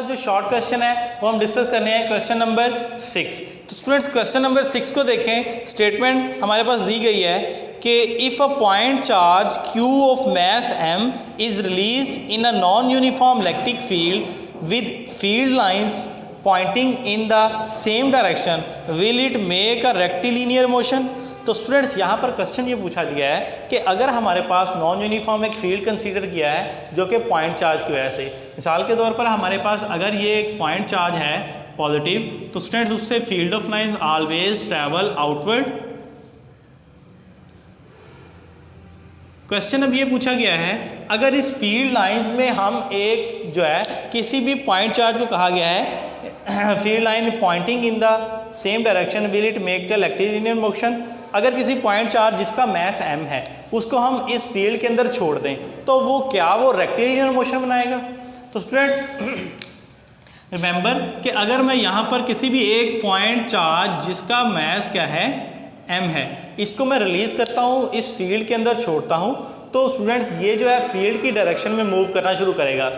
पास जो short question है वो हम डिस्कस करने हैं क्वेश्चन नंबर 6। तो स्टूडेंट्स क्वेश्चन नंबर 6 को देखें। स्टेटमेंट हमारे पास दी गई है कि if a point charge q of mass m is released in a non uniform electric field with field lines pointing in the same direction will it make a rectilinear motion. तो students यहाँ पर question ये पूछा गया है कि अगर हमारे पास नॉन यूनिफॉर्म एक फील्ड कंसीडर किया है जो कि पॉइंट चार्ज की वजह से, मिसाल के तौर पर हमारे पास अगर ये एक पॉइंट चार्ज है पॉजिटिव, तो स्टूडेंट्स उससे field of lines always travel outward. Question अब ये पूछा गया है अगर इस फील्ड लाइंस में हम एक जो है किसी भी पॉइंट चार्ज को कहा गया है field line pointing in the same direction will it make the rectilinear motion. अगर किसी पॉइंट चार्ज जिसका मास m है उसको हम इस फील्ड के अंदर छोड़ दें तो वो रेक्टिलिनियर मोशन बनाएगा। तो स्टूडेंट्स रिमेंबर कि अगर मैं यहाँ पर किसी भी एक पॉइंट चार्ज जिसका मास क्या है m है, इसको मैं रिलीज करता हूँ, इस फील्ड के अंदर छोड़ता हूँ, तो स्टूडेंट्स ये जो है फील्ड की डायरेक्शन में मूव करना शुरू करेगा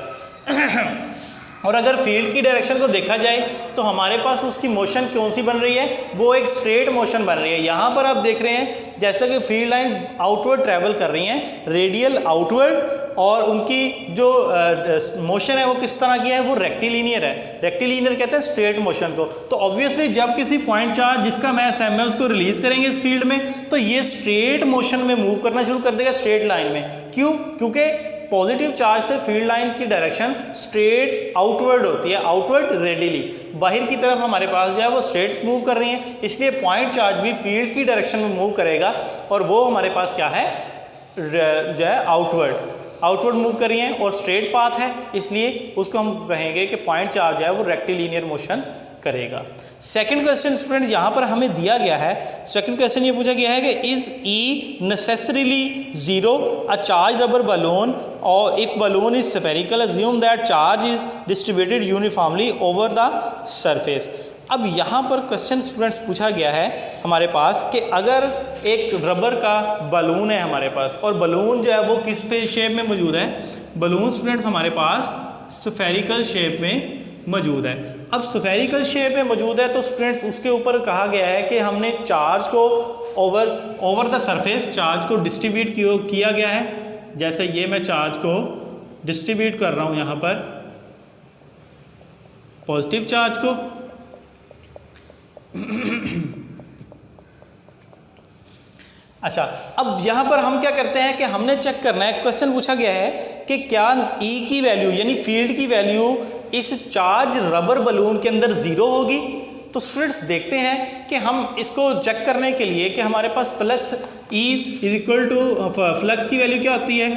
और अगर फील्ड की डायरेक्शन को देखा जाए तो हमारे पास उसकी मोशन कौन सी बन रही है, वो एक स्ट्रेट मोशन बन रही है। यहाँ पर आप देख रहे हैं जैसा कि फील्ड लाइंस आउटवर्ड ट्रैवल कर रही हैं, रेडियल आउटवर्ड, और उनकी जो मोशन है वो किस तरह की है, वो रेक्टिलिनियर है। रेक्टिलिनियर कहते हैं स्ट्रेट मोशन को। तो ऑब्वियसली जब किसी पॉइंट चार्ज जिसका मास m है उसको रिलीज करेंगे इस फील्ड में, तो ये स्ट्रेट मोशन में मूव करना शुरू कर देगा, स्ट्रेट लाइन में। क्यों? क्योंकि पॉजिटिव चार्ज से फील्ड लाइन की डायरेक्शन स्ट्रेट आउटवर्ड होती है, आउटवर्ड रेडियली बाहर की तरफ हमारे पास जो है वो स्ट्रेट मूव कर रही है, इसलिए पॉइंट चार्ज भी फील्ड की डायरेक्शन में मूव करेगा और वो हमारे पास क्या है जो है आउटवर्ड मूव कर रही है और स्ट्रेट पाथ है, इसलिए उसको हम कहेंगे कि पॉइंट चार्ज जो है वो रेक्टिलिनियर मोशन करेगा। सेकंड क्वेश्चन स्टूडेंट यहाँ पर हमें दिया गया है, सेकंड क्वेश्चन ये पूछा गया है कि is E necessarily zero a charge rubber balloon और if balloon is spherical assume that charge is distributed uniformly over the surface. अब यहाँ पर क्वेश्चन स्टूडेंट्स पूछा गया है हमारे पास कि अगर एक रबर का बलून है हमारे पास और बलून जो है वो किस शेप में मौजूद है, बलून स्टूडेंट्स हमारे पास स्फेरिकल शेप में मौजूद है। अब स्फेरिकल शेप में मौजूद है तो स्टूडेंट्स उसके ऊपर कहा गया है कि हमने चार्ज को ओवर द सरफेस चार्ज को डिस्ट्रीब्यूट किया गया है। जैसे ये मैं चार्ज को डिस्ट्रीब्यूट कर रहा हूँ यहाँ पर पॉजिटिव चार्ज को अच्छा, अब यहाँ पर हम क्या करते हैं कि हमने चेक करना है, क्वेश्चन पूछा गया है कि क्या E की वैल्यू यानी फील्ड की वैल्यू इस चार्ज रबर बलून के अंदर जीरो होगी। तो स्टूडेंट्स देखते हैं कि हम इसको चेक करने के लिए कि हमारे पास flux E is equal to flux की वैल्यू क्या होती है,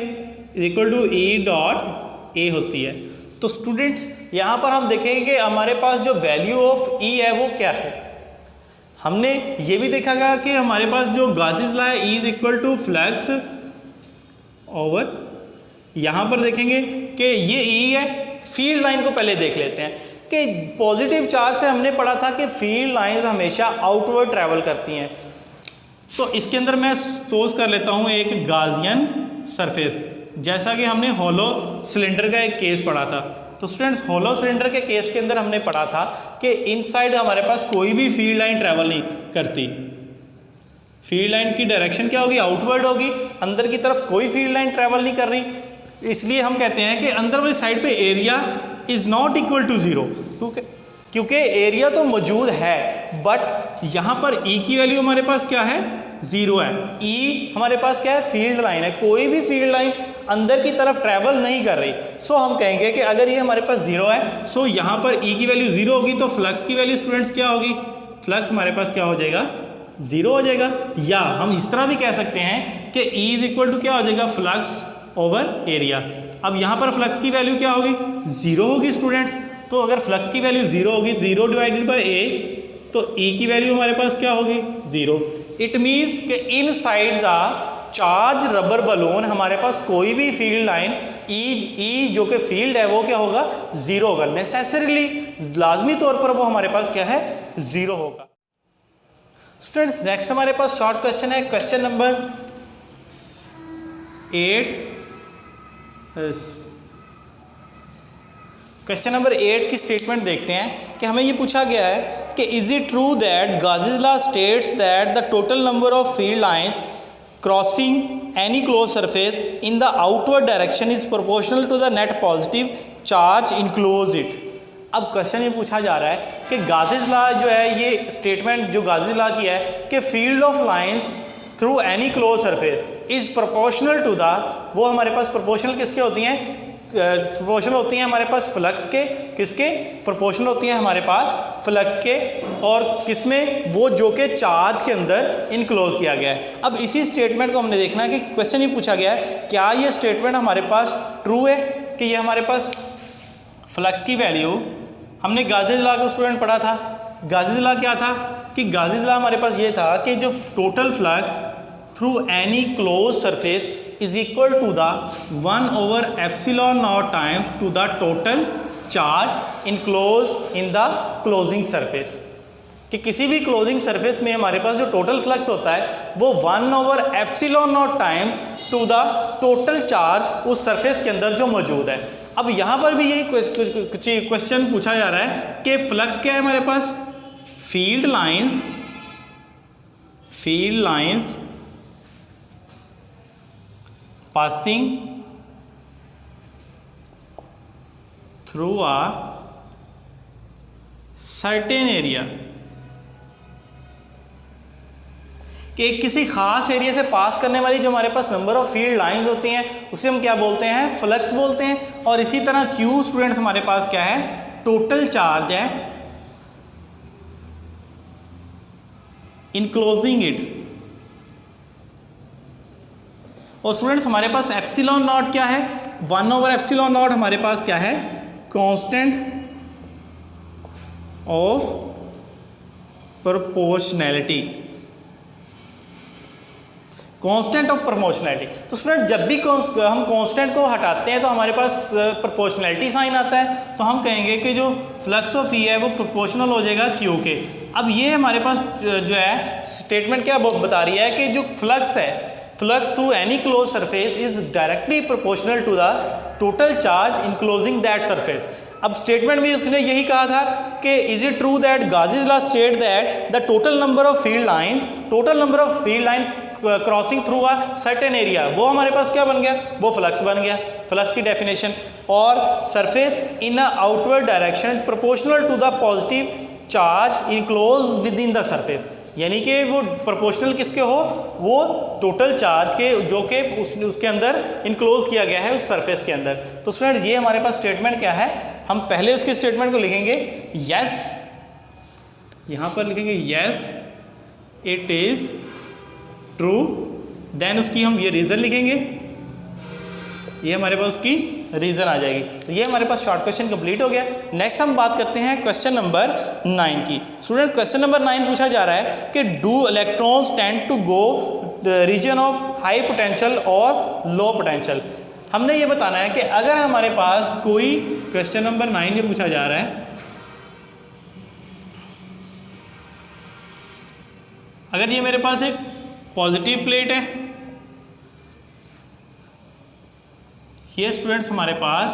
is equal to E dot A होती है। तो स्टूडेंट्स यहाँ पर हम देखेंगे कि हमारे पास जो वैल्यू ऑफ E है वो क्या है। हमने ये भी देखा गया कि हमारे पास जो गाउस लॉ है E is equal to flux over, यहाँ पर देखेंगे कि ये E है। फील्ड लाइन को पहले देख लेते हैं कि पॉजिटिव चार्ज से हमने पढ़ा था कि फील्ड लाइंस हमेशा आउटवर्ड ट्रैवल करती हैं। तो इसके अंदर मैं सपोज कर लेता हूँ एक गाउसियन सरफेस, जैसा कि हमने हॉलो सिलेंडर का एक केस पढ़ा था। तो स्टूडेंट्स हॉलो सिलेंडर के केस के अंदर हमने पढ़ा था कि इनसाइड हमारे पास कोई भी फील्ड लाइन ट्रैवल नहीं करती, फील्ड लाइन की डायरेक्शन क्या होगी, आउटवर्ड होगी, अंदर की तरफ कोई फील्ड लाइन ट्रैवल नहीं कर रही। इसलिए हम कहते हैं कि अंदर वाली साइड पे area is not equal to zero, क्योंकि एरिया तो मौजूद है बट यहाँ पर E की वैल्यू हमारे पास क्या है, जीरो है। E हमारे पास क्या है, फील्ड लाइन है, कोई भी फील्ड लाइन अंदर की तरफ ट्रैवल नहीं कर रही। सो हम कहेंगे कि अगर ये हमारे पास जीरो है, सो यहाँ पर E की वैल्यू जीरो होगी, तो फ्लक्स की वैल्यू स्टूडेंट्स क्या होगी, फ्लक्स हमारे पास क्या हो जाएगा, जीरो हो जाएगा। या हम इस तरह भी कह सकते हैं कि E इज इक्वल टू क्या हो जाएगा, फ्लक्स ओवर एरिया। अब यहाँ पर फ्लक्स की वैल्यू क्या होगी, जीरो होगी स्टूडेंट्स। तो अगर फ्लक्स की वैल्यू जीरो होगी, जीरो डिवाइडेड बाय A, तो E की वैल्यू हमारे पास क्या होगी, जीरो। इट मीन्स कि inside the charge rubber balloon हमारे पास कोई भी फील्ड लाइन E जो कि फील्ड है वो क्या होगा, जीरो होगा, नेसेसरीली लाजमी तौर पर वो हमारे पास क्या है, जीरो होगा। स्टूडेंट्स नेक्स्ट हमारे पास शॉर्ट क्वेश्चन है, क्वेश्चन नंबर 8। क्वेश्चन नंबर 8 की स्टेटमेंट देखते हैं कि हमें ये पूछा गया है कि is it true that Gauss's law states that the total number of field lines crossing any close surface in the outward direction is proportional to the net positive charge enclose it. अब question ये पूछा जा रहा है कि गाज़ीज़ law जो है, ये स्टेटमेंट जो गाज़ीज़ लॉ की है कि field of lines through any close surface is proportional to the, वो हमारे पास प्रोपोर्शनल किसके होती हैं, प्रोपोर्शनल होती हैं हमारे पास फ्लक्स के, किसके प्रोपोर्शनल होती हैं हमारे पास फ्लक्स के, और किसमें, वो जो कि चार्ज के अंदर इनक्लोज किया गया है। अब इसी स्टेटमेंट को हमने देखना है कि क्वेश्चन ये पूछा गया है क्या ये स्टेटमेंट हमारे पास ट्रू है कि ये हमारे पास फ्लक्स की वैल्यू, हमने गाज़ीज़ लॉ का स्टूडेंट पढ़ा था, गाज़ीज़ लॉ क्या था कि गाज़ीज़ लॉ हमारे पास ये था कि जो total flux through any close surface is equal to the 1/ε0 times to the total charge enclose in the closing surface, कि किसी भी क्लोजिंग सरफेस में हमारे पास जो टोटल फ्लक्स होता है वो 1/ε0 times to the total charge उस सरफेस के अंदर जो मौजूद है। अब यहाँ पर भी यही क्वेश्चन पूछा जा रहा है कि फ्लक्स क्या है हमारे पास, field lines passing through a certain area, कि किसी खास एरिया से पास करने वाली जो हमारे पास नंबर ऑफ फील्ड लाइंस होती हैं उसे हम क्या बोलते हैं, फ्लक्स बोलते हैं। और इसी तरह क्यू स्टूडेंट्स हमारे पास क्या है, टोटल चार्ज है इनक्लोजिंग इट। और स्टूडेंट्स हमारे पास एप्सिलॉन नॉट क्या है, 1/ε0 हमारे पास क्या है, constant of proportionality, constant of proportionality. तो स्टूडेंट जब भी हम कांस्टेंट को हटाते हैं तो हमारे पास प्रोपोर्शनैलिटी साइन आता है, तो हम कहेंगे कि जो फ्लक्स ऑफ ई है वो प्रोपोर्शनल हो जाएगा क्यू के। अब ये हमारे पास जो है स्टेटमेंट क्या बता रही है कि जो फ्लक्स है, flux through any close surface is directly proportional to the total charge enclosing that surface. अब स्टेटमेंट में उसने यही कहा था कि is it true that Gauss's law state that the total number of field line crossing through a certain area, वो हमारे पास क्या बन गया, वो फ्लक्स बन गया, फ्लक्स की डेफिनेशन। और surface in a outward direction proportional to the positive charge enclose within the surface, यानी कि वो प्रोपोर्शनल किसके हो, वो टोटल चार्ज के जो कि उसके अंदर इनक्लोज किया गया है उस सरफेस के अंदर। तो स्टूडेंट ये हमारे पास स्टेटमेंट क्या है, हम पहले उसके स्टेटमेंट को लिखेंगे यस, यहाँ पर लिखेंगे yes it is true, then उसकी हम ये रीज़न लिखेंगे, ये हमारे पास उसकी रीज़न आ जाएगी। तो ये हमारे पास शॉर्ट क्वेश्चन कंप्लीट हो गया। नेक्स्ट हम बात करते हैं क्वेश्चन नंबर 9 की। स्टूडेंट क्वेश्चन नंबर 9 पूछा जा रहा है कि do electrons tend to go region of high potential और लो पोटेंशियल। हमने ये बताना है कि अगर हमारे पास कोई, क्वेश्चन नंबर 9 में पूछा जा रहा है, अगर ये मेरे पास एक पॉजिटिव प्लेट है, ये स्टूडेंट्स हमारे पास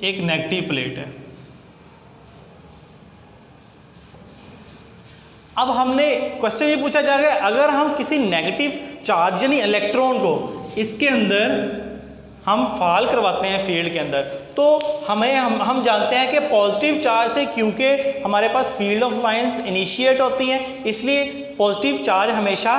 एक नेगेटिव प्लेट है। अब हमने क्वेश्चन ये पूछा जा रहा है अगर हम किसी नेगेटिव चार्ज यानी इलेक्ट्रॉन को इसके अंदर हम फॉल करवाते हैं फील्ड के अंदर, तो हम जानते हैं कि पॉजिटिव चार्ज से क्योंकि हमारे पास फील्ड ऑफ लाइंस इनिशिएट होती हैं, इसलिए पॉजिटिव चार्ज हमेशा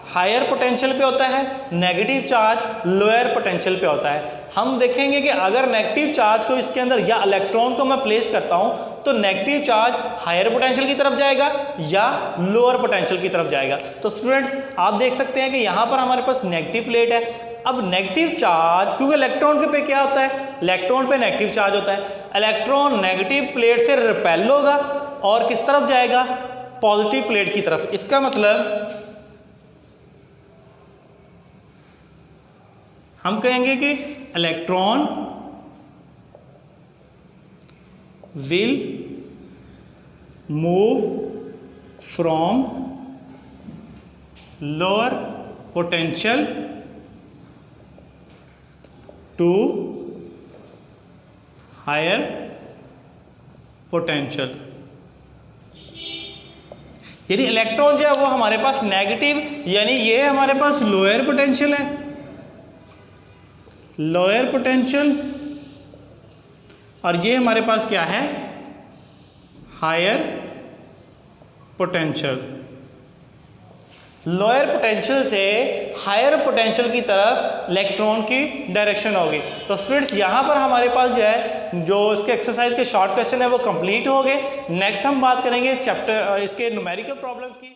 हायर पोटेंशियल पे होता है, नेगेटिव चार्ज लोअर पोटेंशियल पे होता है। हम देखेंगे कि अगर नेगेटिव चार्ज को इसके अंदर या इलेक्ट्रॉन को मैं प्लेस करता हूं तो नेगेटिव चार्ज हायर पोटेंशियल की तरफ जाएगा या लोअर पोटेंशियल की तरफ जाएगा। तो स्टूडेंट्स आप देख सकते हैं कि यहाँ पर हमारे पास नेगेटिव प्लेट है। अब नेगेटिव चार्ज, क्योंकि इलेक्ट्रॉन के पे क्या होता है, इलेक्ट्रॉन पे नेगेटिव चार्ज होता है, इलेक्ट्रॉन नेगेटिव प्लेट से रिपेल होगा और किस तरफ जाएगा, पॉजिटिव प्लेट की तरफ। इसका मतलब हम कहेंगे कि electron will move from lower potential to higher potential, यानी इलेक्ट्रॉन जो है वो हमारे पास नेगेटिव, यानी ये हमारे पास लोअर पोटेंशियल है, लोअर पोटेंशियल, और ये हमारे पास क्या है, हायर पोटेंशियल। लोअर पोटेंशियल से हायर पोटेंशियल की तरफ इलेक्ट्रॉन की डायरेक्शन होगी। तो स्टूडेंट्स यहाँ पर हमारे पास जो है, जो इसके एक्सरसाइज के शॉर्ट क्वेश्चन है वो कंप्लीट हो गए। नेक्स्ट हम बात करेंगे चैप्टर इसके न्यूमेरिकल प्रॉब्लम्स की।